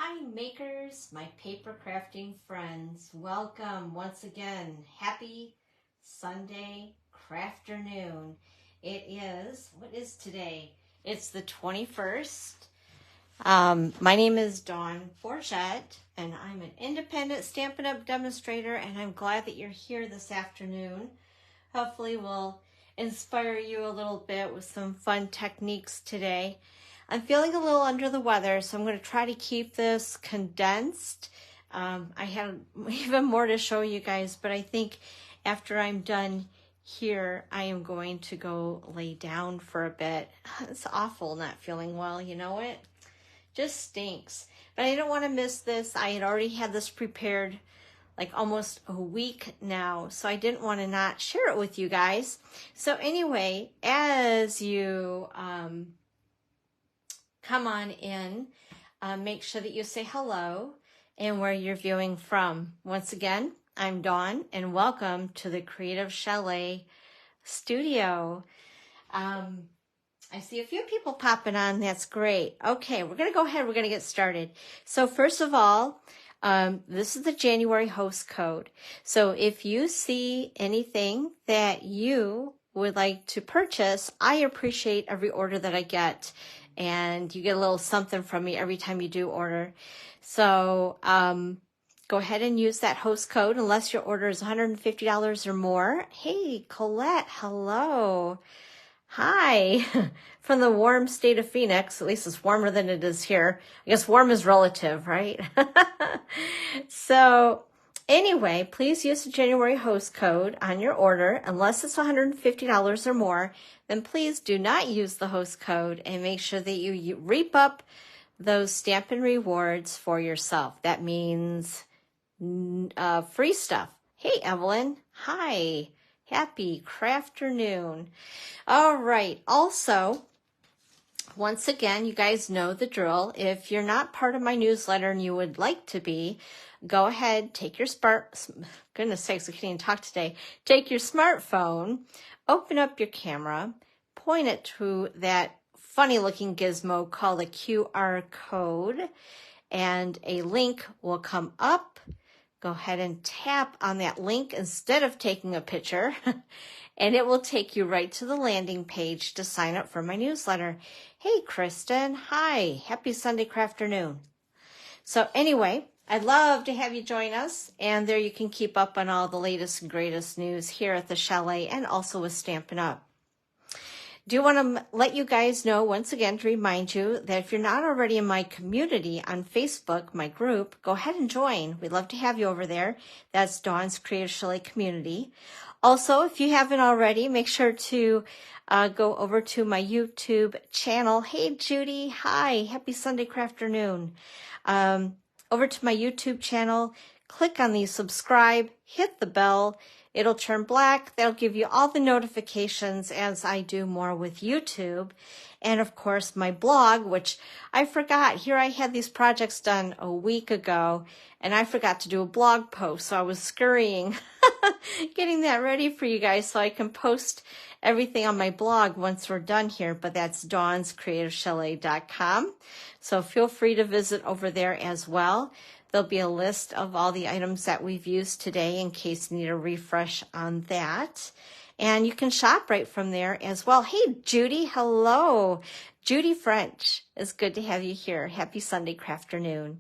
Hi makers, my paper crafting friends. Welcome once again. Happy Sunday crafternoon. It is, what is today? It's the 21st. My name is Dawn Forget, and I'm an independent Stampin' Up! Demonstrator, and I'm glad that you're here this afternoon. Hopefully we'll inspire you a little bit with some fun techniques today. I'm feeling a little under the weather, so I'm going to try to keep this condensed. I have even more to show you guys, but I think after I'm done here, I am going to go lay down for a bit. It's awful not feeling well, you know it? Just stinks. But I don't want to miss this. I had already had this prepared like almost a week now, so I didn't want to not share it with you guys. So anyway, as you come on in, make sure that you say hello and where you're viewing from. Once again, I'm Dawn, and welcome to the Creative Chalet studio. I see a few people popping on. That's great. Okay, we're going to go ahead. We're going to get started. So first of all, this is the January host code. So if you see anything that you would like to purchase, I appreciate every order that I get. And you get a little something from me every time you do order. So go ahead and use that host code unless your order is $150 or more. Hey, Colette, hello. Hi, from the warm state of Phoenix. At least it's warmer than it is here. I guess warm is relative, right? So anyway, please use the January host code on your order. Unless it's $150 or more, then please do not use the host code, and make sure that you reap up those Stampin' rewards for yourself. That means free stuff. Hey, Evelyn. Hi. Happy crafternoon. All right. Also, once again, you guys know the drill. If you're not part of my newsletter and you would like to be, go ahead, take your goodness sakes, I can't even talk today. Take your smartphone, open up your camera, point it to that funny looking gizmo called a QR code, and a link will come up. Go ahead and tap on that link instead of taking a picture, and it will take you right to the landing page to sign up for my newsletter. Hey, Kristen. Hi. Happy Sunday crafternoon. So anyway, I'd love to have you join us, and there you can keep up on all the latest and greatest news here at the Chalet and also with Stampin' Up! Do want to let you guys know once again to remind you that if you're not already in my community on Facebook, my group, go ahead and join. We'd love to have you over there. That's Dawn's Creative Chalet Community. Also, if you haven't already, make sure to go over to my YouTube channel. Hey, Judy. Hi. Happy Sunday crafternoon. Over to my YouTube channel, click on the subscribe, hit the bell. It'll turn black. That'll give you all the notifications as I do more with YouTube. And of course, my blog, which I forgot. Here I had these projects done a week ago, and I forgot to do a blog post. So I was scurrying, getting that ready for you guys so I can post everything on my blog once we're done here. But that's dawnscreativechalet.com. So feel free to visit over there as well. There'll be a list of all the items that we've used today in case you need a refresh on that. And you can shop right from there as well. Hey, Judy, hello. Judy French, it's good to have you here. Happy Sunday crafternoon.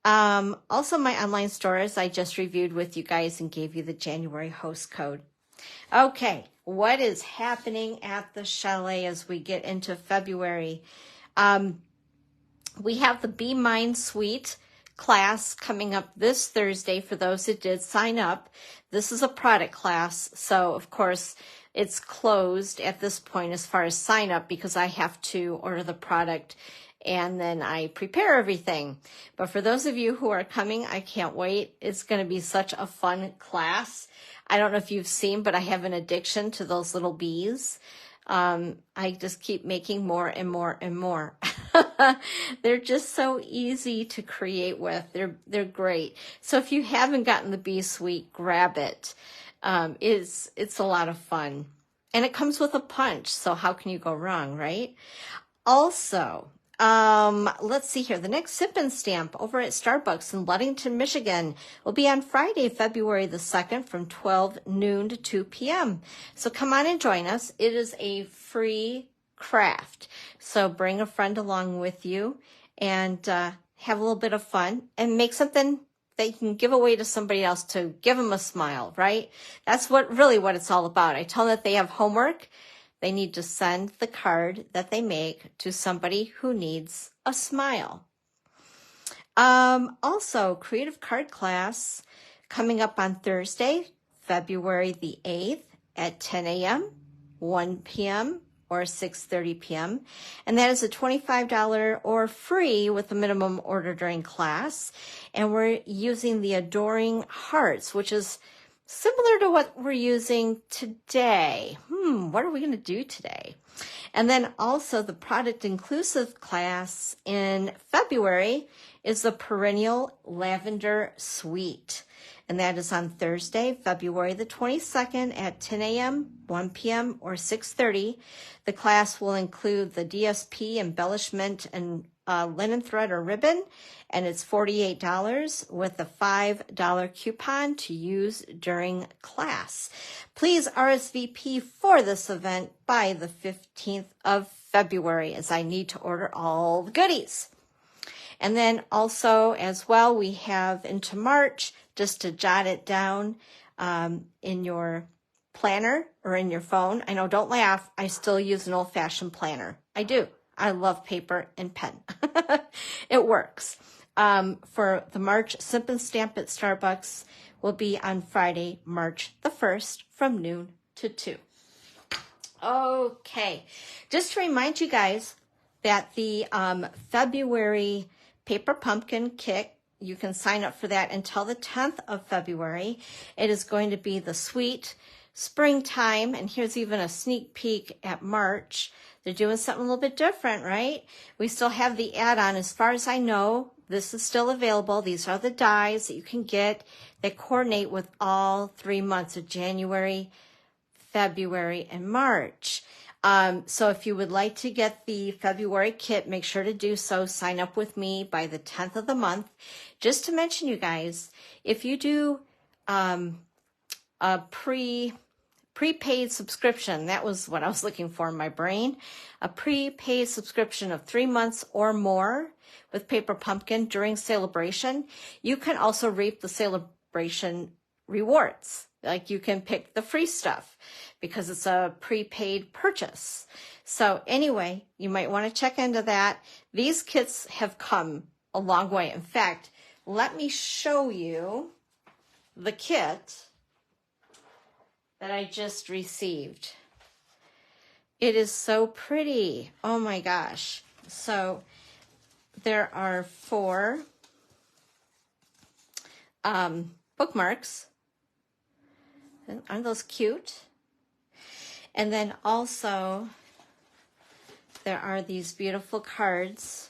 Also, my online stores I just reviewed with you guys and gave you the January host code. Okay, what is happening at the Chalet as we get into February? We have the Be Mine Suite class coming up this Thursday for those that did sign up. This is a product class, so of course it's closed at this point as far as sign up because I have to order the product and then I prepare everything. But for those of you who are coming, I can't wait. It's going to be such a fun class. I don't know if you've seen, but I have an addiction to those little bees. I just keep making more and more and more. They're just so easy to create with. They're great. So if you haven't gotten the Bee Suite, grab it. It's a lot of fun. And it comes with a punch, so how can you go wrong, right? Also, Let's see here. The next Sip and Stamp over at Starbucks in Ludington, Michigan will be on Friday, February the 2nd from 12 noon to 2 p.m. So come on and join us. It is a free craft. So bring a friend along with you and have a little bit of fun and make something that you can give away to somebody else to give them a smile, right? That's what it's all about. I tell them that they have homework. They need to send the card that they make to somebody who needs a smile. Also, creative card class coming up on Thursday, February the 8th at 10 a.m., 1 p.m., or 6:30 p.m. And that is a $25 or free with a minimum order during class. And we're using the Adoring Hearts, which is similar to what we're using today. What are we going to do today? And then also the product inclusive class in February is the Perennial Lavender Suite. And that is on Thursday, February the 22nd at 10 a.m., 1 p.m., or 6:30. The class will include the DSP embellishment and linen thread or ribbon, and it's $48 with a $5 coupon to use during class. Please RSVP for this event by the 15th of February, as I need to order all the goodies. And then also as well, we have into March, just to jot it down in your planner or in your phone. I know, don't laugh. I still use an old-fashioned planner. I do. I love paper and pen. It works. For the March Sip and Stamp at Starbucks will be on Friday, March the 1st from noon to 2. Okay. Just to remind you guys that the February Paper Pumpkin Kit, you can sign up for that until the 10th of February. It is going to be the sweet springtime, and here's even a sneak peek at March. They're doing something a little bit different, right? We still have the add-on. As far as I know, this is still available. These are the dies that you can get that coordinate with all 3 months of January, February, and March. So if you would like to get the February kit, make sure to do so. Sign up with me by the 10th of the month. Just to mention, you guys, if you do a prepaid subscription, that was what I was looking for in my brain, a prepaid subscription of 3 months or more with Paper Pumpkin during celebration, you can also reap the celebration rewards. Like you can pick the free stuff because it's a prepaid purchase. So anyway, you might want to check into that. These kits have come a long way. In fact, let me show you the kit that I just received. It is so pretty. Oh my gosh. So there are 4 bookmarks. Aren't those cute? And then also there are these beautiful cards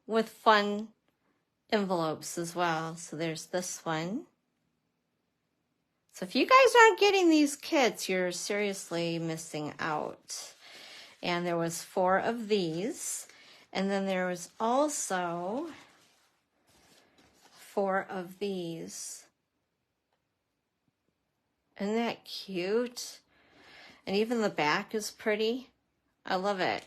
with fun envelopes as well. So there's this one. So if you guys aren't getting these kits, you're seriously missing out. And there was 4 of these. And then there was also 4 of these. Isn't that cute? And even the back is pretty. I love it.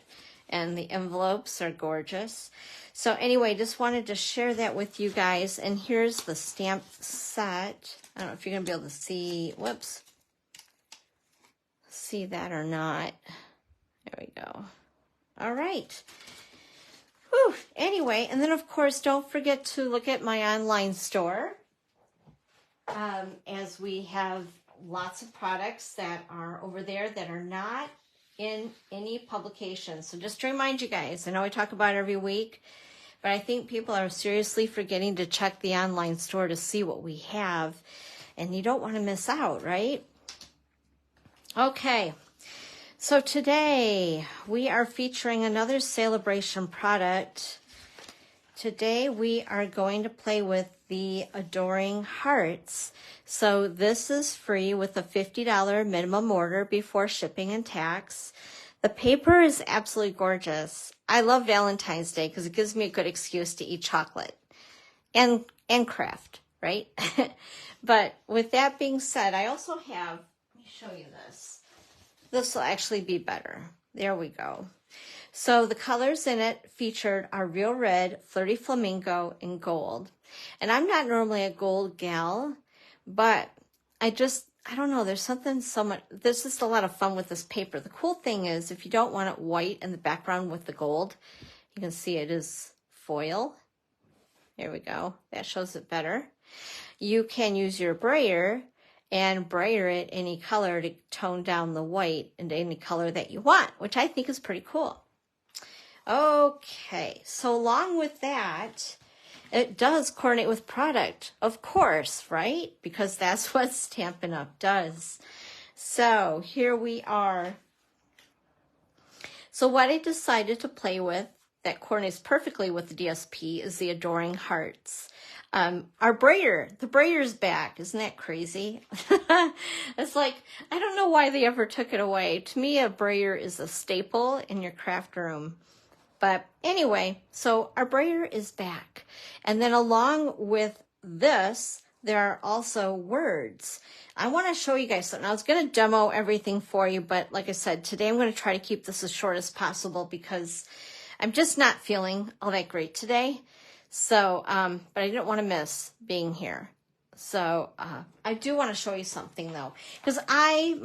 And the envelopes are gorgeous. So anyway, just wanted to share that with you guys. And here's the stamp set. I don't know if you're going to be able to see, whoops, see that or not. There we go. All right. Whew. Anyway, and then of course, don't forget to look at my online store, as we have lots of products that are over there that are not in any publication. So just to remind you guys, I know I talk about it every week, but I think people are seriously forgetting to check the online store to see what we have, and you don't want to miss out, right? Okay, so today we are featuring another celebration product. Today we are going to play with the Adoring Hearts. So this is free with a $50 minimum order before shipping and tax. The paper is absolutely gorgeous. I love Valentine's Day because it gives me a good excuse to eat chocolate and craft, right? But with that being said, I also have, let me show you this. This will actually be better. There we go. So the colors in it featured are Real Red, Flirty Flamingo, and Gold. And I'm not normally a gold gal, but I don't know, there's just a lot of fun with this paper. The cool thing is if you don't want it white in the background with the gold, you can see it is foil. There we go. That shows it better. You can use your brayer and brayer it any color to tone down the white into any color that you want, which I think is pretty cool. Okay, so along with that, it does coordinate with product, of course, right? Because that's what Stampin' Up! Does. So here we are. So what I decided to play with that coordinates perfectly with the DSP is the Adoring Hearts. Our brayer, the brayer's back. Isn't that crazy? It's like, I don't know why they ever took it away. To me, a brayer is a staple in your craft room. But anyway, so our brayer is back. And then along with this, there are also words. I want to show you guys something. I was going to demo everything for you, but like I said, today I'm going to try to keep this as short as possible because I'm just not feeling all that great today. So, but I didn't want to miss being here. So I do want to show you something though, because I'm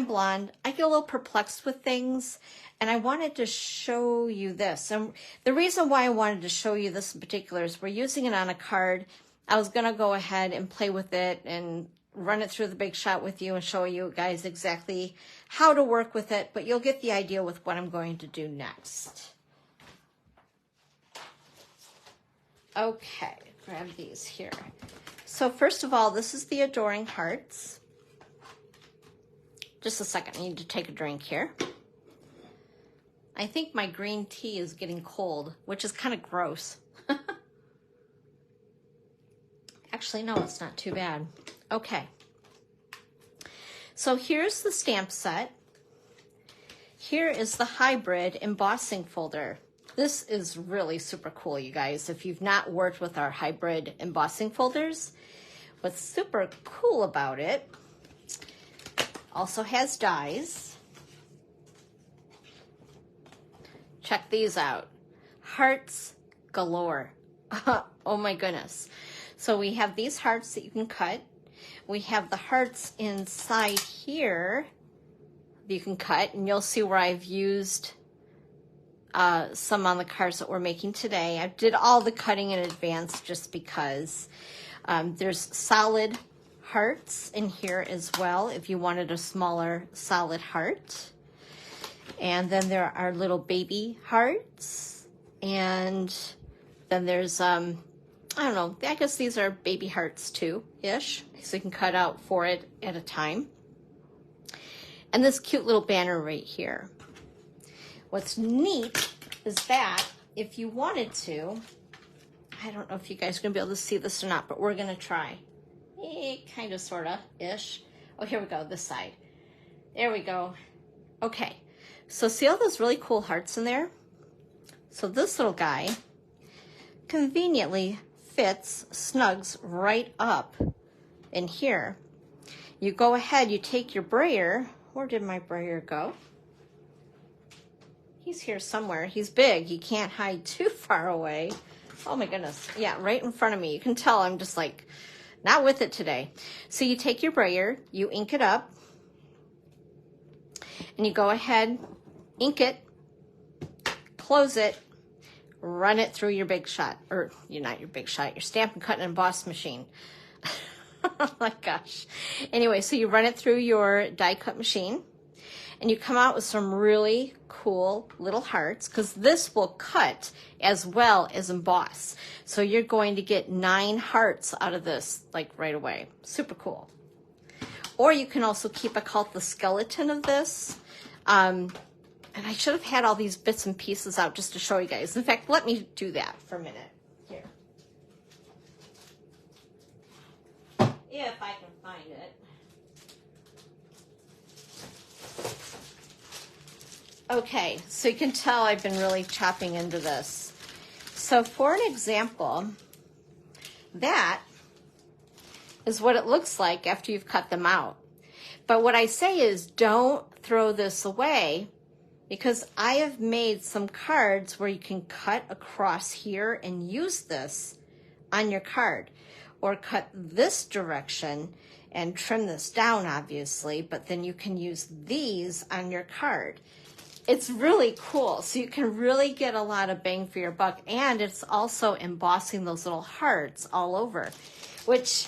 blonde. I get a little perplexed with things. And I wanted to show you this. And the reason why I wanted to show you this in particular is we're using it on a card. I was going to go ahead and play with it and run it through the Big Shot with you and show you guys exactly how to work with it. But you'll get the idea with what I'm going to do next. Okay, grab these here. So first of all, this is the Adoring Hearts. Just a second, I need to take a drink here. I think my green tea is getting cold, which is kind of gross. Actually, no, it's not too bad. Okay. So here's the stamp set. Here is the hybrid embossing folder. This is really super cool, you guys. If you've not worked with our hybrid embossing folders, what's super cool about it, also has dies. Check these out. Hearts galore. Oh my goodness. So we have these hearts that you can cut. We have the hearts inside here that you can cut, and you'll see where I've used some on the cards that we're making today. I did all the cutting in advance just because there's solid hearts in here as well if you wanted a smaller solid heart. And then there are little baby hearts. And then there's, I don't know, I guess these are baby hearts too-ish. So you can cut out 4 at a time. And this cute little banner right here. What's neat is that if you wanted to, I don't know if you guys are going to be able to see this or not, but we're going to try. Kind of, sort of-ish. Oh, here we go, this side. There we go. Okay. So see all those really cool hearts in there? So this little guy conveniently fits, snugs right up in here. You go ahead, you take your brayer. Where did my brayer go? He's here somewhere. He's big. He can't hide too far away. Oh my goodness. Yeah, right in front of me. You can tell I'm just like not with it today. So you take your brayer, you ink it up, and you go ahead, ink it, close it, run it through your Big Shot, or you're not your Big Shot, your Stampin' Cut and Emboss machine. Oh my gosh. Anyway, so you run it through your die cut machine, and you come out with some really cool little hearts, because this will cut as well as emboss. So you're going to get 9 hearts out of this, like right away. Super cool. Or you can also keep, I call it the skeleton of this. And I should have had all these bits and pieces out just to show you guys. In fact, let me do that for a minute. Here. If I can find it. Okay, so you can tell I've been really chopping into this. So for an example, that is what it looks like after you've cut them out. But what I say is don't throw this away, because I have made some cards where you can cut across here and use this on your card, or cut this direction and trim this down, obviously, but then you can use these on your card. It's really cool. So you can really get a lot of bang for your buck, and it's also embossing those little hearts all over, which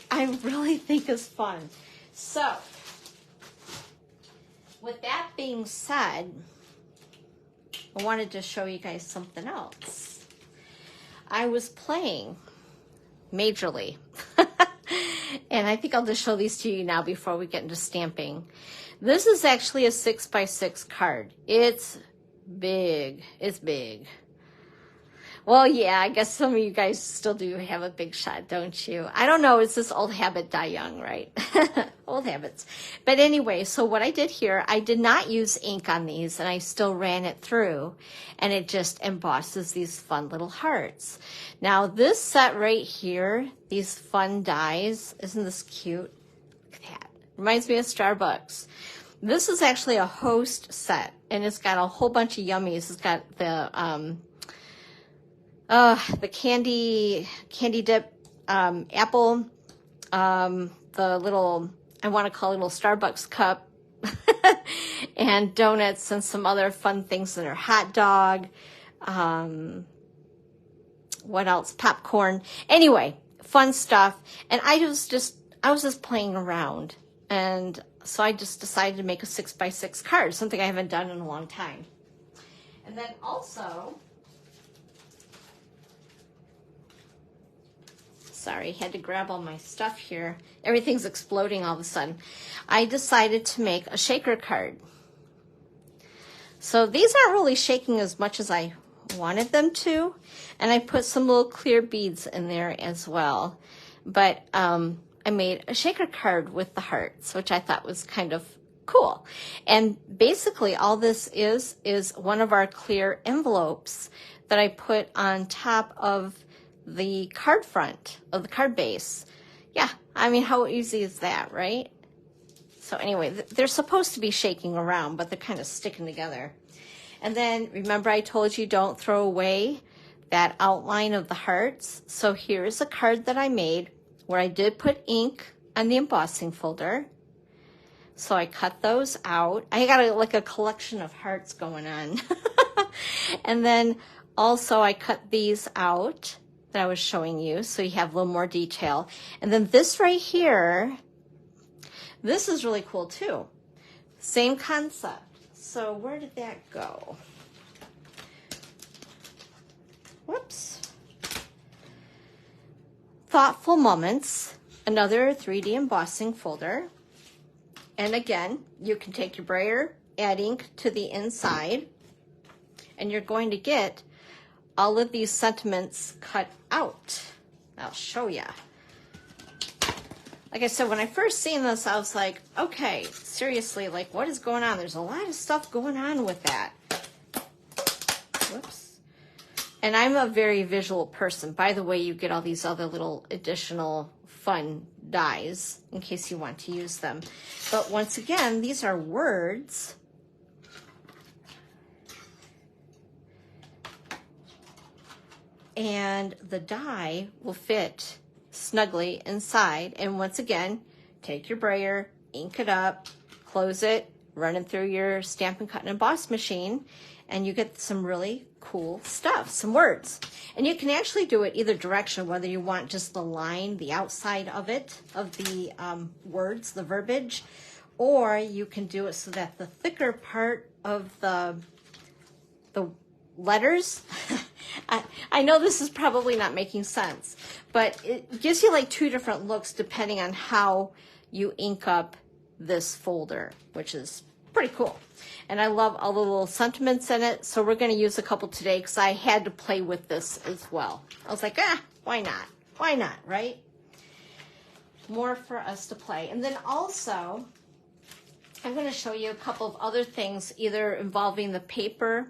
I really think is fun. So with that being said, I wanted to show you guys something else. I was playing majorly, and I think I'll just show these to you now before we get into stamping. This is actually a 6x6 card. It's big. It's big. Well, yeah, I guess some of you guys still do have a big shot, don't you? I don't know. It's this old habit die young, right? Old habits. But anyway, so what I did here, I did not use ink on these, and I still ran it through, and it just embosses these fun little hearts. Now, this set right here, these fun dies, isn't this cute? Look at that. Reminds me of Starbucks. This is actually a host set, and it's got a whole bunch of yummies. It's got the candy dip, apple, the little, I want to call it a little Starbucks cup, and donuts and some other fun things in there. Hot dog, what else? Popcorn. Anyway, fun stuff. And I was just playing around. And so I just decided to make a 6x6 card, something I haven't done in a long time. And then also, sorry, had to grab all my stuff here. Everything's exploding all of a sudden. I decided to make a shaker card. So these aren't really shaking as much as I wanted them to. And I put some little clear beads in there as well. But I made a shaker card with the hearts, which I thought was kind of cool. And basically all this is one of our clear envelopes that I put on top of the card front of the card base. Yeah, I mean, how easy is that, right? So anyway, they're supposed to be shaking around, but they're kind of sticking together. And then remember I told you don't throw away that outline of the hearts. So here's a card that I made where I did put ink on the embossing folder. So I cut those out. I got like a collection of hearts going on. And then also I cut these out that I was showing you, so you have a little more detail. And then this right here, this is really cool too. Same concept. So where did that go? Whoops. Thoughtful Moments, another 3D embossing folder. And again, you can take your brayer, add ink to the inside, and you're going to get all of these sentiments cut out. I'll show you. Like I said, when I first seen this, I was like, okay, seriously, like what is going on? There's a lot of stuff going on with that. Whoops. And I'm a very visual person. By the way, you get all these other little additional fun dies in case you want to use them. But once again, these are words. And the die will fit snugly inside. And once again, take your brayer, ink it up, close it, run it through your Stampin' Cut and Emboss machine, and you get some really cool stuff, some words. And you can actually do it either direction, whether you want just the line, the outside of it, of the words, the verbiage, or you can do it so that the thicker part of the letters, I know this is probably not making sense, but it gives you like two different looks depending on how you ink up this folder, which is pretty cool. And I love all the little sentiments in it, so we're going to use a couple today because I had to play with this as well. I was like, why not? Why not, right? More for us to play. And then also, I'm going to show you a couple of other things, either involving the paper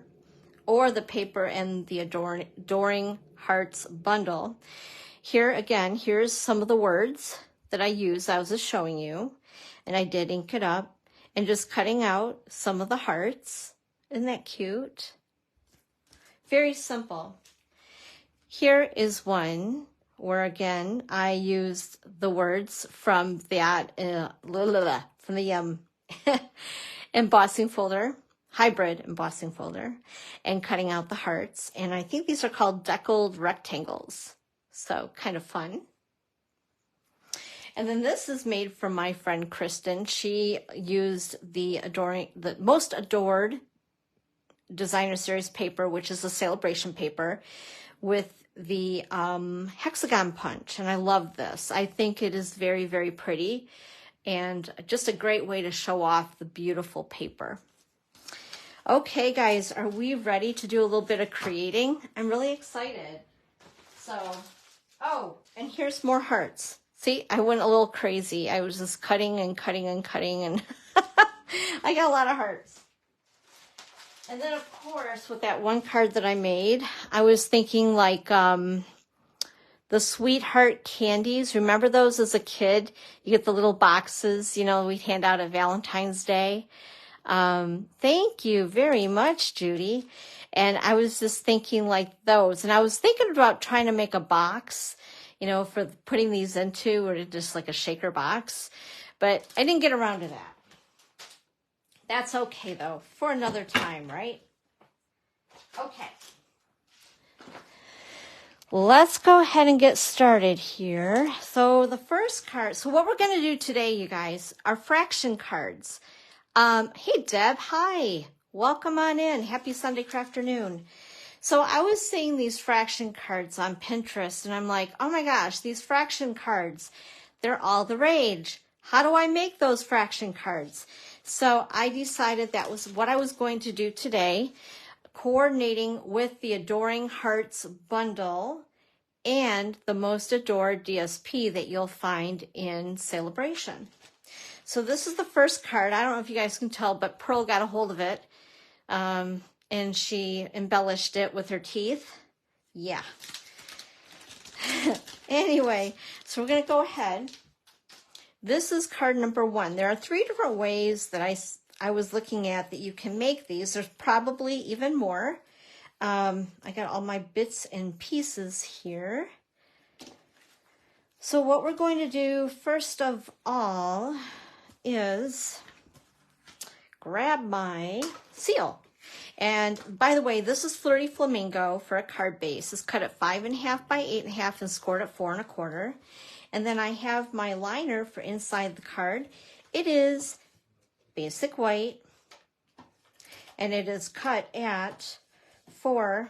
or the paper and the Adoring Hearts bundle. Here again, here's some of the words that I used. I was just showing you, and I did ink it up and just cutting out some of the hearts. Isn't that cute? Very simple. Here is one where again I used the words from that from the embossing folder, hybrid embossing folder, and cutting out the hearts. And I think these are called deckled rectangles. So kind of fun. And then this is made from my friend Kristen. She used the Most Adored Designer Series paper, which is a celebration paper, with the hexagon punch. And I love this. I think it is very, very pretty and just a great way to show off the beautiful paper. Okay, guys, are we ready to do a little bit of creating? I'm really excited. So, oh, and here's more hearts. See, I went a little crazy. I was just cutting and cutting and cutting, and I got a lot of hearts. And then, of course, with that one card that I made, I was thinking like the sweetheart candies. Remember those as a kid? You get the little boxes, you know, we'd hand out at Valentine's Day. Thank you very much, Judy. And I was just thinking like those. And I was thinking about trying to make a box, you know, for putting these into, or just like a shaker box. But I didn't get around to that. That's okay, though, for another time, right? Okay. Let's go ahead and get started here. So the first card, so what we're going to do today, you guys, are fraction cards. Hey, Deb, hi. Welcome on in. Happy Sunday afternoon. So I was seeing these fraction cards on Pinterest, and I'm like, oh my gosh, these fraction cards, they're all the rage. How do I make those fraction cards? So I decided that was what I was going to do today, coordinating with the Adoring Hearts bundle and the Most Adored DSP that you'll find in Celebration. So this is the first card. I don't know if you guys can tell, but Pearl got a hold of it, and she embellished it with her teeth. Yeah. Anyway, so we're going to go ahead. This is card number 1. There are 3 different ways that I was looking at that you can make these. There's probably even more. I got all my bits and pieces here. So what we're going to do first of all is grab my seal. And by the way, this is Flirty Flamingo for a card base. It's cut at 5.5 by 8.5 and scored at 4 1/4. And then I have my liner for inside the card. It is basic white, and it is cut at 4.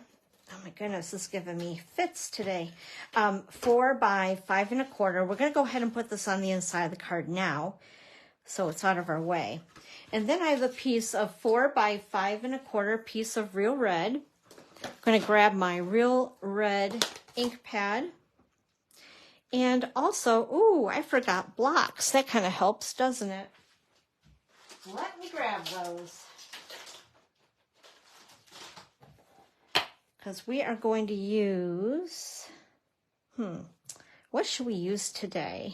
Oh my goodness, this is giving me fits today. 4 by 5 1/4. We're going to go ahead and put this on the inside of the card now, so it's out of our way. And then I have a piece of 4 by 5 1/4 piece of Real Red. I'm going to grab my Real Red ink pad. And also, ooh, I forgot blocks. That kind of helps, doesn't it? Let me grab those. Because we are going to use, what should we use today?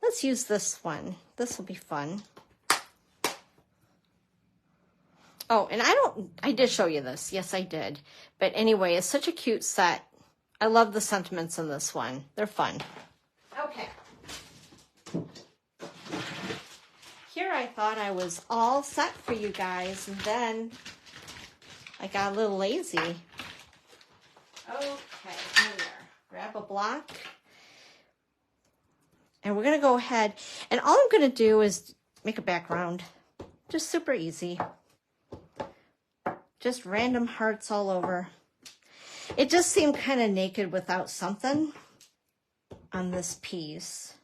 Let's use this one. This will be fun. Oh, and I did show you this. Yes, I did. But anyway, it's such a cute set. I love the sentiments in this one. They're fun. Okay. Here I thought I was all set for you guys, and then I got a little lazy. Okay, here we are. Grab a block. And we're going to go ahead, and all I'm going to do is make a background. Just super easy. Just random hearts all over. It just seemed kind of naked without something on this piece.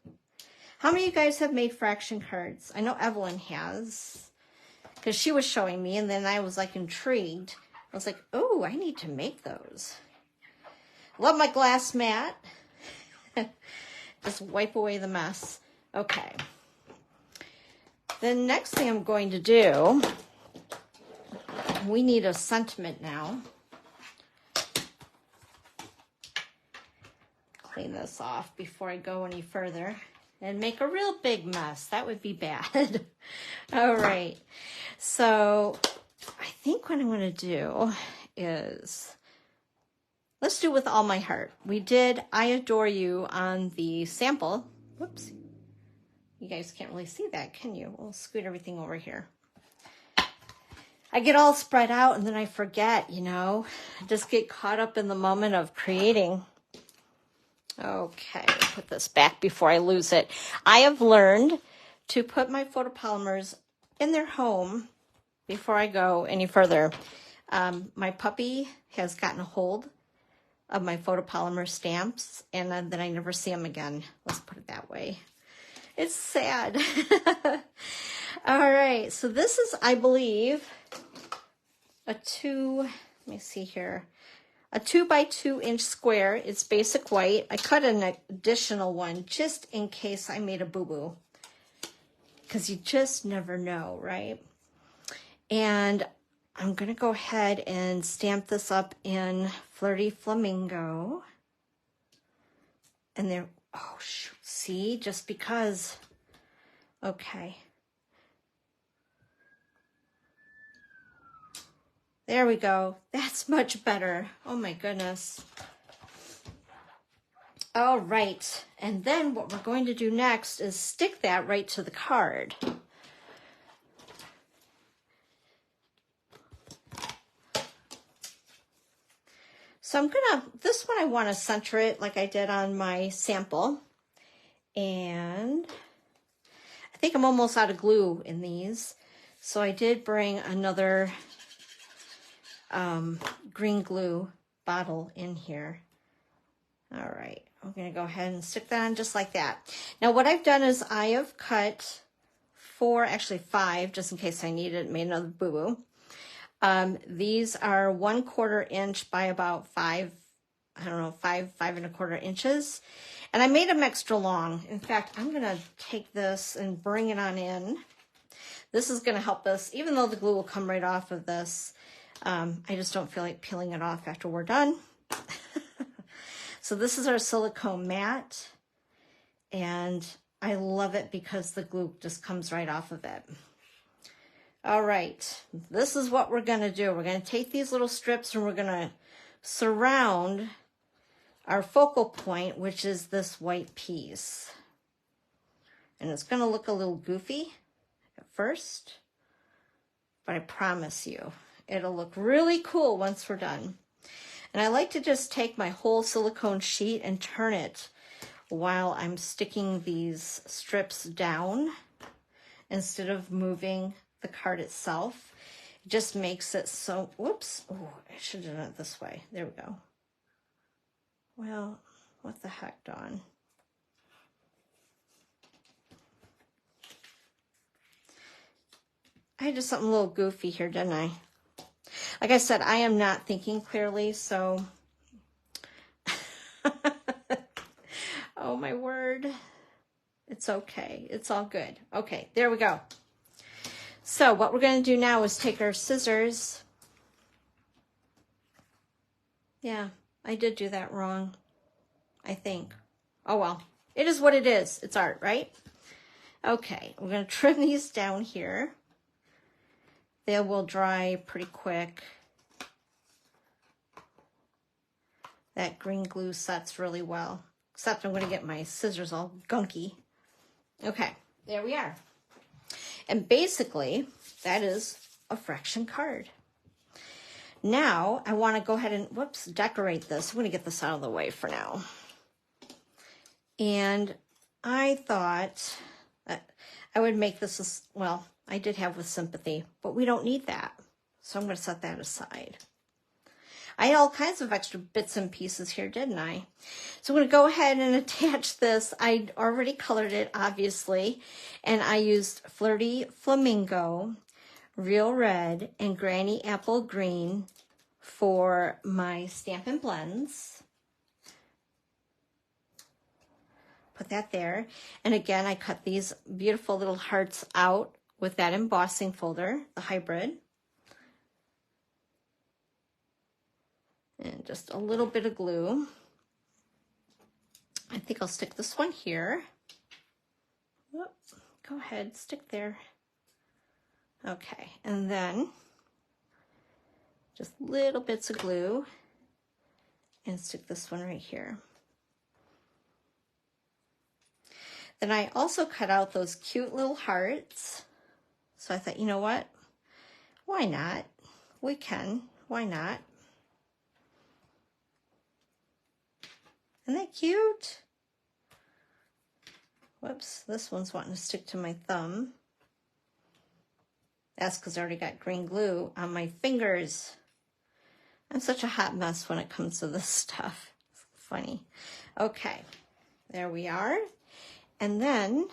How many of you guys have made fraction cards? I know Evelyn has, because she was showing me, and then I was like intrigued. I was like, oh, I need to make those. Love my glass mat. Just wipe away the mess. Okay. The next thing I'm going to do, we need a sentiment now. Clean this off before I go any further and make a real big mess. That would be bad. All right. So I think what I'm going to do is, let's do With All My Heart. We did I Adore You on the sample. Whoops. You guys can't really see that, can you? We'll scoot everything over here. I get all spread out and then I forget, you know. I just get caught up in the moment of creating. Okay, put this back before I lose it. I have learned to put my photopolymers in their home before I go any further. My puppy has gotten a hold of my photopolymer stamps, and then I never see them again. Let's put it that way. It's sad. All right, so this is, I believe, a 2 by 2 inch square. It's basic white. I cut an additional one just in case I made a boo-boo, because you just never know, right? And I'm gonna go ahead and stamp this up in Flirty Flamingo. And there, oh shoot, see, just because. Okay. There we go. That's much better. Oh my goodness. All right. And then what we're going to do next is stick that right to the card. So I'm gonna, this one I want to center it like I did on my sample. And I think I'm almost out of glue in these. So I did bring another green glue bottle in here. All right, I'm gonna go ahead and stick that on just like that. Now what I've done is I have cut 4, actually 5, just in case I need it, made another boo-boo. These are 1/4 inch by about 5, I don't know, 5 1/4 inches. And I made them extra long. In fact, I'm gonna take this and bring it on in. This is gonna help us, even though the glue will come right off of this, I just don't feel like peeling it off after we're done. So this is our silicone mat, and I love it because the glue just comes right off of it. All right, this is what we're gonna do. We're gonna take these little strips and we're gonna surround our focal point, which is this white piece. And it's gonna look a little goofy at first, but I promise you, it'll look really cool once we're done. And I like to just take my whole silicone sheet and turn it while I'm sticking these strips down instead of moving the card itself. It just makes it so, whoops, oh, I should have done it this way. There we go. Well, what the heck, Dawn? I did something a little goofy here, didn't I? Like I said, I am not thinking clearly, so. Oh my word. It's okay. It's all good. Okay, there we go. So what we're going to do now is take our scissors. Yeah, I did do that wrong, I think. Oh well, it is what it is. It's art, right? Okay, we're going to trim these down here. They will dry pretty quick. That green glue sets really well, except I'm going to get my scissors all gunky. Okay, there we are. And basically, that is a fraction card. Now, I want to go ahead and, whoops, decorate this. I'm going to get this out of the way for now. And I thought I would make this, well, I did have with sympathy, but we don't need that. So I'm going to set that aside. I had all kinds of extra bits and pieces here, didn't I? So I'm going to go ahead and attach this. I already colored it, obviously, and I used Flirty Flamingo, Real Red, and Granny Apple Green for my Stampin' blends. Put that there. And again, I cut these beautiful little hearts out with that embossing folder, the hybrid. And just a little bit of glue. I think I'll stick this one here. Whoop, go ahead, stick there. Okay, and then just little bits of glue and stick this one right here. Then I also cut out those cute little hearts. So I thought, you know what? Why not? We can. Why not? Isn't that cute? Whoops, this one's wanting to stick to my thumb. That's because I already got green glue on my fingers. I'm such a hot mess when it comes to this stuff. It's funny. Okay, there we are. And then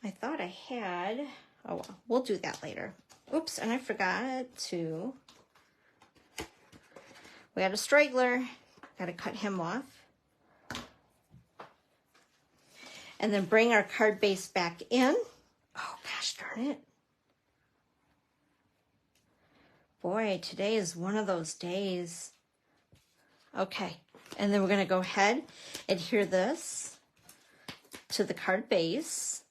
I thought I had, oh well, we'll do that later. Oops, and I forgot to, we had a straggler, got to cut him off. And then bring our card base back in. Oh gosh darn it. Boy, today is one of those days. Okay, and then we're going to go ahead, adhere this to the card base.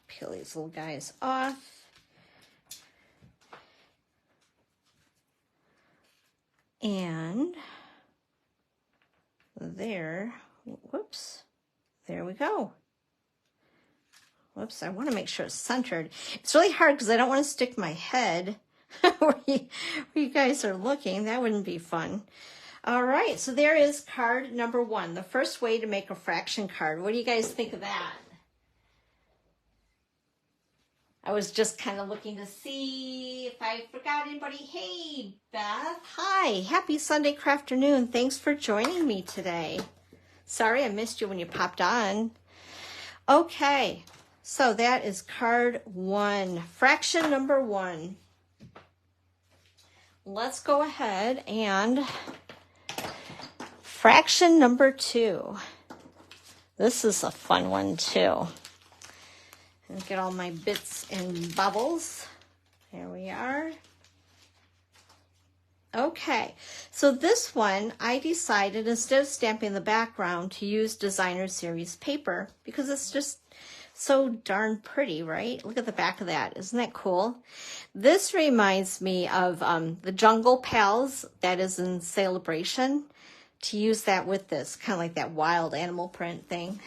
Peel these little guys off. And there, whoops, there we go. Whoops, I want to make sure it's centered. It's really hard because I don't want to stick my head where you guys are looking. That wouldn't be fun. All right, so there is card number 1, the first way to make a fraction card. What do you guys think of that? I was just kind of looking to see if I forgot anybody. Hey, Beth. Hi, happy Sunday afternoon. Thanks for joining me today. Sorry I missed you when you popped on. Okay. So that is card 1, fraction number 1. Let's go ahead and fraction number 2. This is a fun one too. And get all my bits and bubbles. There we are. Okay, so this one I decided instead of stamping the background to use designer series paper because it's just so darn pretty, right? Look at the back of that. Isn't that cool? This reminds me of the Jungle Pals that is in Celebration, to use that with this, kind of like that wild animal print thing.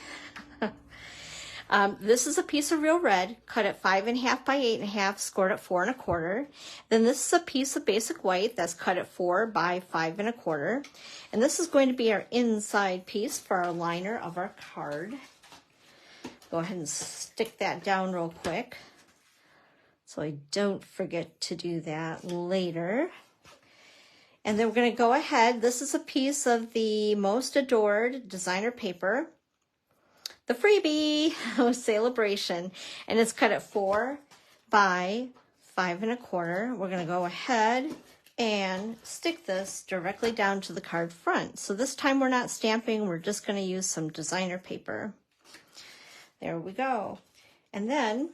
This is a piece of real red, cut at 5.5 by 8.5, scored at 4 1/4. Then this is a piece of basic white that's cut at 4 by 5 1/4. And this is going to be our inside piece for our liner of our card. Go ahead and stick that down real quick so I don't forget to do that later. And then we're going to go ahead. This is a piece of the Most Adored designer paper, the freebie of Celebration, and it's cut at 4 by 5 1/4. We're going to go ahead and stick this directly down to the card front. So this time we're not stamping, we're just going to use some designer paper. There we go. And then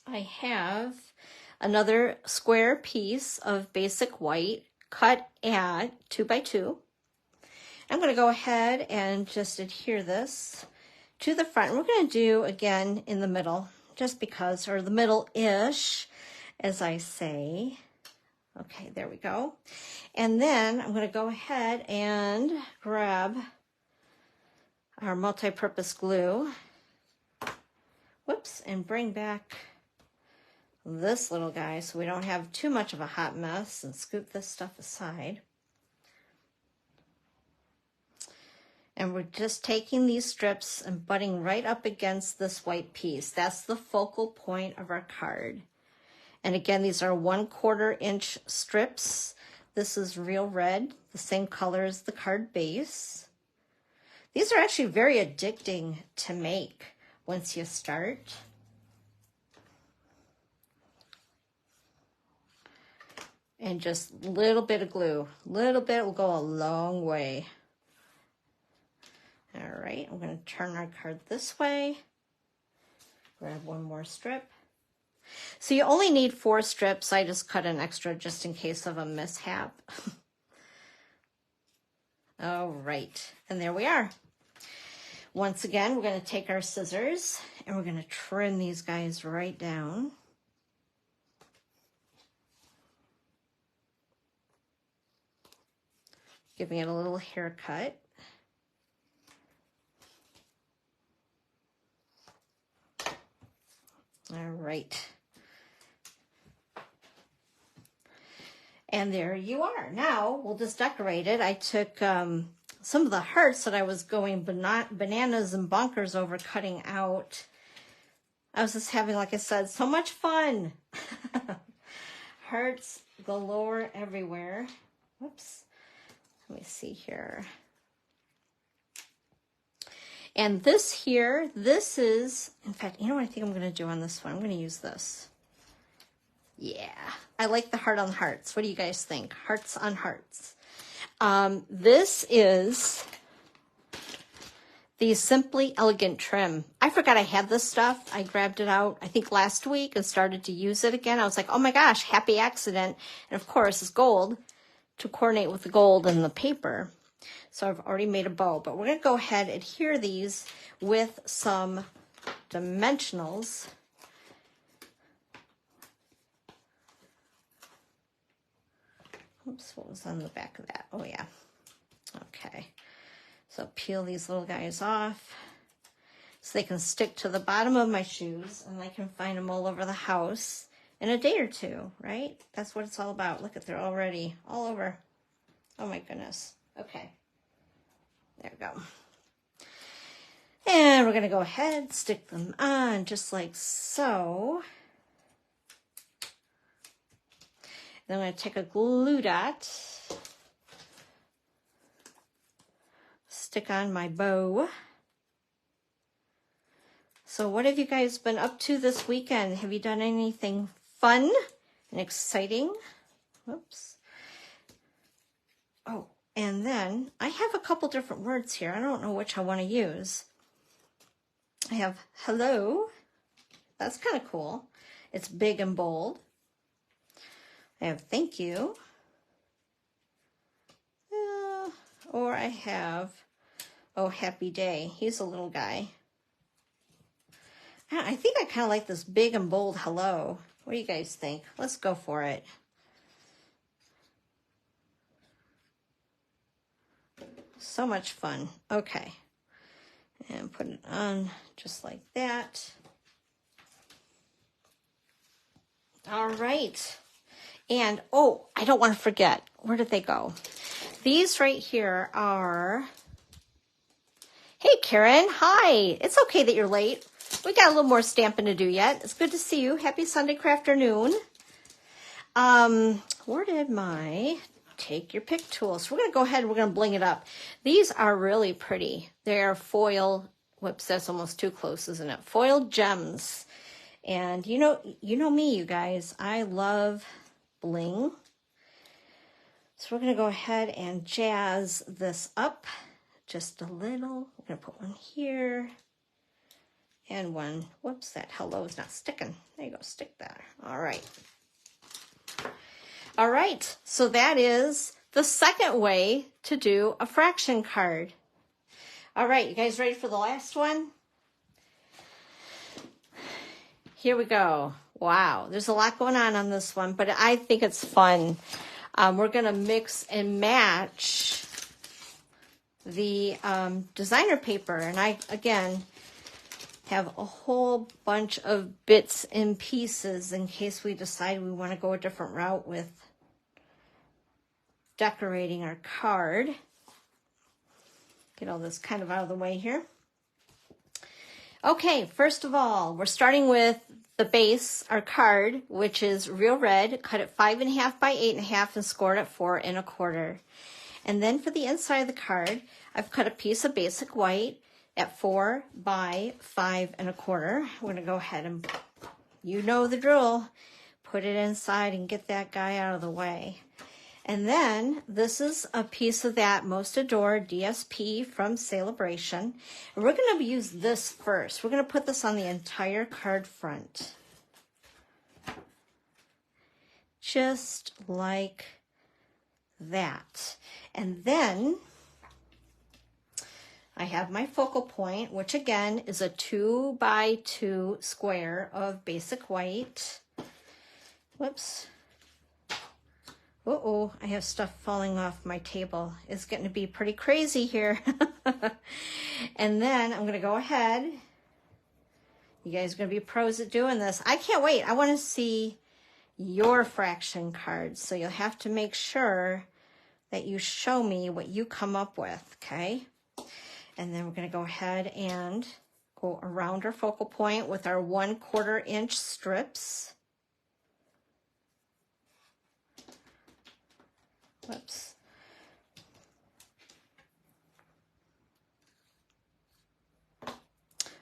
I have another square piece of basic white cut at 2 by 2. I'm going to go ahead and just adhere this to the front. We're going to do again in the middle, just because, or the middle-ish, as I say. Okay, there we go. And then I'm going to go ahead and grab our multi-purpose glue. Whoops, and bring back this little guy so we don't have too much of a hot mess, and scoop this stuff aside. And we're just taking these strips and butting right up against this white piece. That's the focal point of our card. And again, these are 1/4 inch strips. This is real red, the same color as the card base. These are actually very addicting to make once you start. And just a little bit of glue. Little bit will go a long way. All right, I'm going to turn our card this way. Grab one more strip. So you only need 4 strips. I just cut an extra just in case of a mishap. All right, and there we are. Once again, we're going to take our scissors and we're going to trim these guys right down. Giving it a little haircut. All right. And there you are. Now we'll just decorate it. I took some of the hearts that I was going bananas and bonkers over cutting out. I was just having, like I said, so much fun. Hearts galore everywhere. Whoops. Let me see here. And this here, this is, in fact, you know what I think I'm going to do on this one? I'm going to use this. Yeah, I like the heart on hearts. What do you guys think? Hearts on hearts. This is the Simply Elegant trim. I forgot I had this stuff. I grabbed it out, I think last week and started to use it again. I was like, oh my gosh, happy accident. And of course, it's gold to coordinate with the gold and the paper. So I've already made a bow, but we're going to go ahead and adhere these with some dimensionals. Oops, what was on the back of that? Oh yeah. Okay. So peel these little guys off so they can stick to the bottom of my shoes and I can find them all over the house in a day or two, right? That's what it's all about. Look at, they're already all over. Oh my goodness. Okay. There we go. And we're going to go ahead, stick them on just like so. Then I'm going to take a glue dot, stick on my bow. So what have you guys been up to this weekend? Have you done anything fun and exciting? Whoops. Oh, and then I have a couple different words here. I don't know which I want to use. I have hello. That's kind of cool. It's big and bold. I have thank you. Or I have, oh, happy day. He's a little guy. I think I kind of like this big and bold hello. What do you guys think? Let's go for it. So much fun. Okay. And put it on just like that. All right. And, oh, I don't want to forget. Where did they go? These right here are... Hey, Karen. Hi. It's okay that you're late. We got a little more stamping to do yet. It's good to see you. Happy Sunday crafternoon. Where did my... Take your pick tool. So we're going to go ahead and we're going to bling it up. These are really pretty. They're foil. Whoops, that's almost too close, isn't it? Foil gems. And you know me, you guys. I love bling. So we're going to go ahead and jazz this up just a little. We're going to put one here and one. Whoops, that hello is not sticking. There you go, stick there. All right. All right, so that is the second way to do a fraction card. All right, you guys ready for the last one? Here we go. Wow, there's a lot going on this one, but I think it's fun. We're going to mix and match the designer paper. And I, again, have a whole bunch of bits and pieces in case we decide we want to go a different route with decorating our card. Get all this kind of out of the way here. Okay, first of all, we're starting with the base, our card, which is real red, cut at 5.5 by 8.5 and scored at 4 1/4. And then for the inside of the card, I've cut a piece of basic white at 4 by 5 1/4. We're going to go ahead and, you know the drill, put put it inside and get that guy out of the way. And then this is a piece of that Most Adored DSP from Bration. And we're going to use this first. We're going to put this on the entire card front. Just like that. And then I have my focal point, which again is a 2x2 square of basic white. Whoops. Uh-oh, I have stuff falling off my table. It's getting to be pretty crazy here. And then I'm going to go ahead. You guys are going to be pros at doing this. I can't wait. I want to see your fraction cards. So you'll have to make sure that you show me what you come up with, okay? And then we're going to go ahead and go around our focal point with our 1/4 inch strips. Whoops.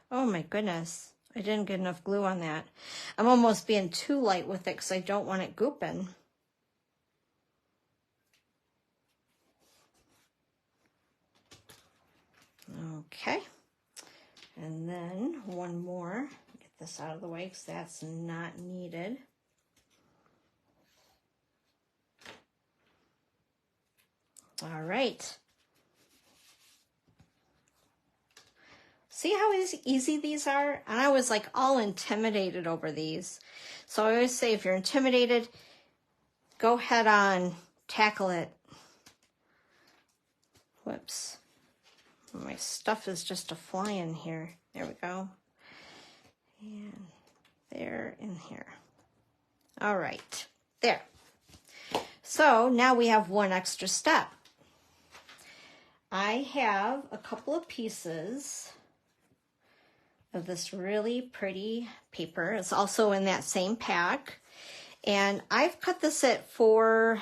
Oh my goodness. I didn't get enough glue on that. I'm almost being too light with it because I don't want it gooping. Okay. And then one more. Get this out of the way because that's not needed. All right. See how easy these are? And I was like all intimidated over these. So I always say if you're intimidated, go head on, tackle it. Whoops. My stuff is just a flying here. There we go. And there and here. All right. There. So now we have one extra step. I have a couple of pieces of this really pretty paper. It's also in that same pack. And I've cut this at 4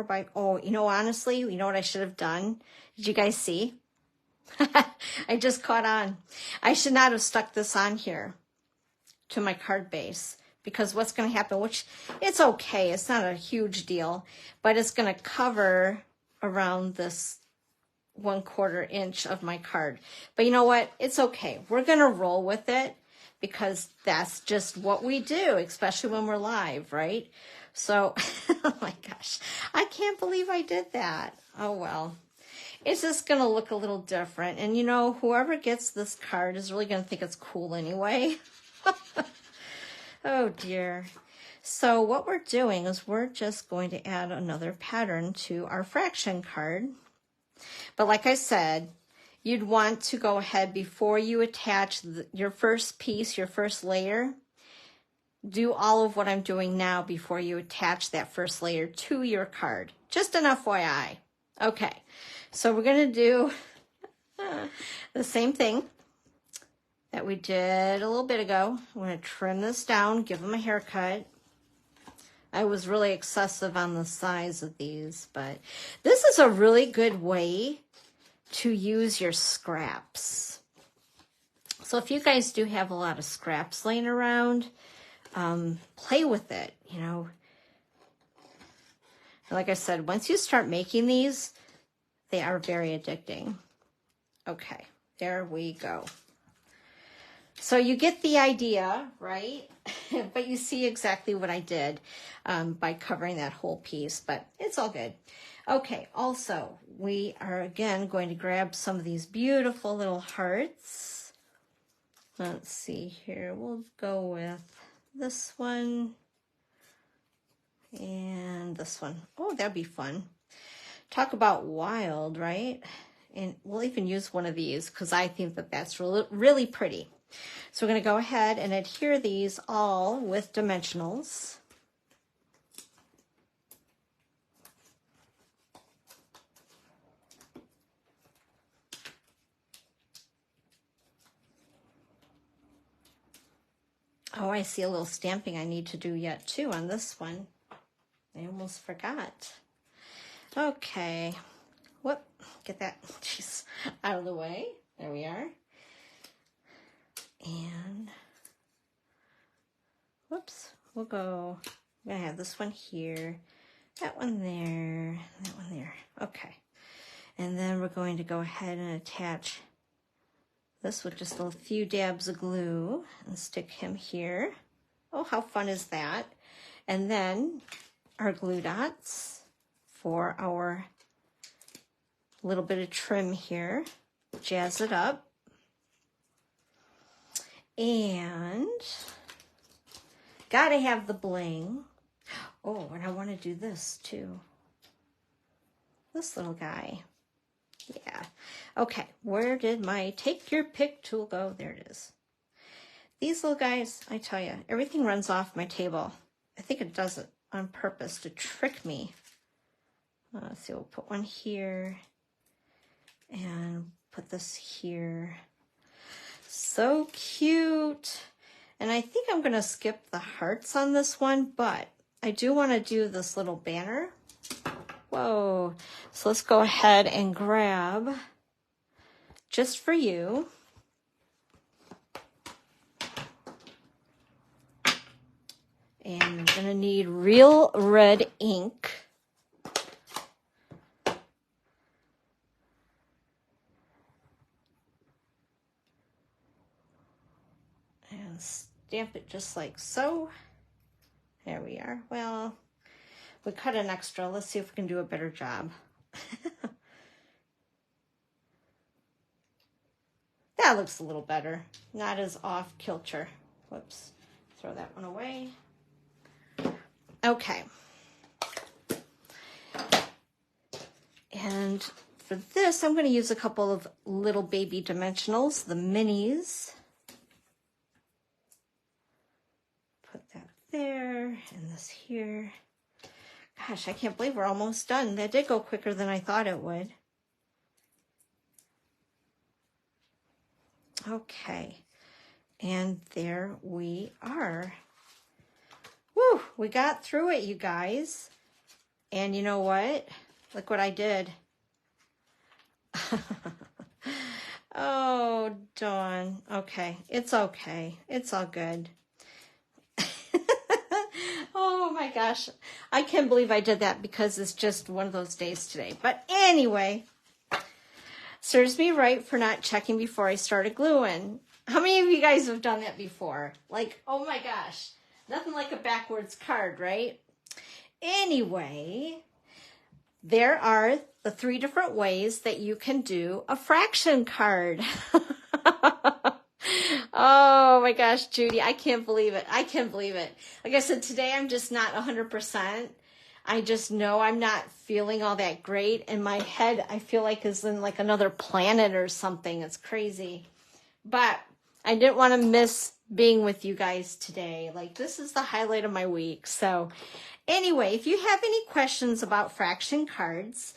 by, oh, you know, honestly, you know what I should have done? Did you guys see? I just caught on. I should not have stuck this on here to my card base because what's going to happen, which it's okay. It's not a huge deal, but it's going to cover around this 1/4 inch of my card. But you know what? It's okay. We're going to roll with it because that's just what we do, especially when we're live, right? So, oh my gosh, I can't believe I did that. Oh, well, it's just going to look a little different. And you know, whoever gets this card is really going to think it's cool anyway. Oh dear. So what we're doing is we're just going to add another pattern to our fraction card. But like I said, you'd want to go ahead before you attach your first piece, your first layer. Do all of what I'm doing now before you attach that first layer to your card. Just an FYI. Okay, so we're going to do the same thing that we did a little bit ago. I'm going to trim this down, give them a haircut. I was really excessive on the size of these, but this is a really good way to use your scraps. So if you guys do have a lot of scraps laying around, play with it, you know. And like I said, once you start making these, they are very addicting. Okay, there we go. So you get the idea, right? But you see exactly what I did by covering that whole piece, but it's all good. Okay, also, we are again going to grab some of these beautiful little hearts. Let's see here. We'll go with this one and this one. Oh, that'd be fun. Talk about wild, right? And we'll even use one of these because I think that that's really, really pretty. So we're going to go ahead and adhere these all with dimensionals. Oh, I see a little stamping I need to do yet too on this one. I almost forgot. Okay. Whoop, get that jeez, out of the way. There we are. And, whoops, we'll go, I'm gonna have this one here, that one there, that one there. Okay. And then we're going to go ahead and attach this with just a few dabs of glue and stick him here. Oh, how fun is that? And then our glue dots for our little bit of trim here. Jazz it up. And gotta have the bling. Oh, and I want to do this too. This little guy. Yeah. Okay, where did my take your pick tool go? There it is. These little guys, I tell you, everything runs off my table. I think it does it on purpose to trick me. Let's see, we'll put one here and put this here. So cute. And I think I'm going to skip the hearts on this one, but I do want to do this little banner. Whoa. So let's go ahead and grab, just for you, and I'm going to need real red ink. And stamp it just like so. There we are. Well, we cut an extra. Let's see if we can do a better job. That looks a little better. Not as off kilter. Whoops. Throw that one away. Okay. And for this, I'm going to use a couple of little baby dimensionals, the minis. Put that there, and this here. Gosh, I can't believe we're almost done. That did go quicker than I thought it would. Okay, and there we are. Woo, we got through it, you guys. And you know what? Look what I did. Oh, Dawn. Okay, it's okay. It's all good. Oh my gosh. I can't believe I did that because it's just one of those days today. But anyway, serves me right for not checking before I started gluing. How many of you guys have done that before? Like, oh my gosh, nothing like a backwards card, right? Anyway, there are the 3 different ways that you can do a fraction card. Oh my gosh, Judy, I can't believe it. I can't believe it. Like I said, today I'm just not 100%. I just know I'm not feeling all that great. And my head, I feel like, is in like another planet or something. It's crazy. But I didn't want to miss being with you guys today. Like, this is the highlight of my week. So anyway, if you have any questions about fraction cards,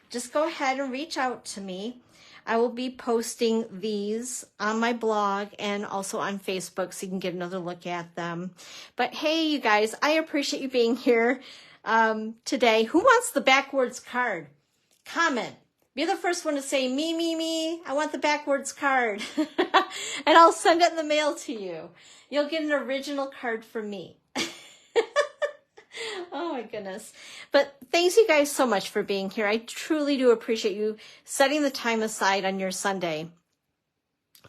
just go ahead and reach out to me. I will be posting these on my blog and also on Facebook so you can get another look at them. But hey, you guys, I appreciate you being here today. Who wants the backwards card? Comment. Be the first one to say, me, me, me. I want the backwards card. And I'll send it in the mail to you. You'll get an original card from me. Oh my goodness. But thanks you guys so much for being here. I truly do appreciate you setting the time aside on your Sunday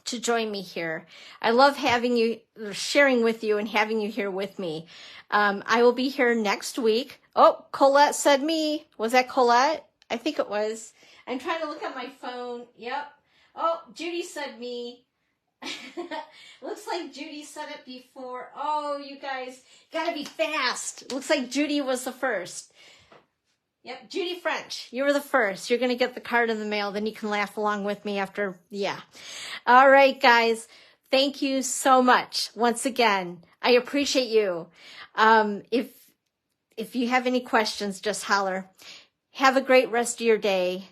to join me here. I love having you, sharing with you and having you here with me. I will be here next week. Oh, Colette said me. Was that Colette? I think it was. I'm trying to look at my phone. Yep. Oh, Judy said me. Looks like Judy said it before. Oh, you guys gotta be fast. Looks like Judy was the first. Yep, Judy French, you were the first. You're gonna get the card in the mail, then you can laugh along with me after. Yeah. All right, guys. Thank you so much. Once again, I appreciate you. If you have any questions, just holler. Have a great rest of your day.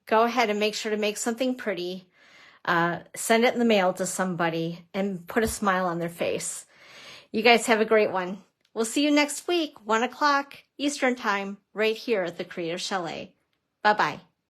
Go ahead and make sure to make something pretty. Send it in the mail to somebody and put a smile on their face. You guys have a great one. We'll see you next week, 1 o'clock Eastern Time, right here at the Creative Chalet. Bye-bye.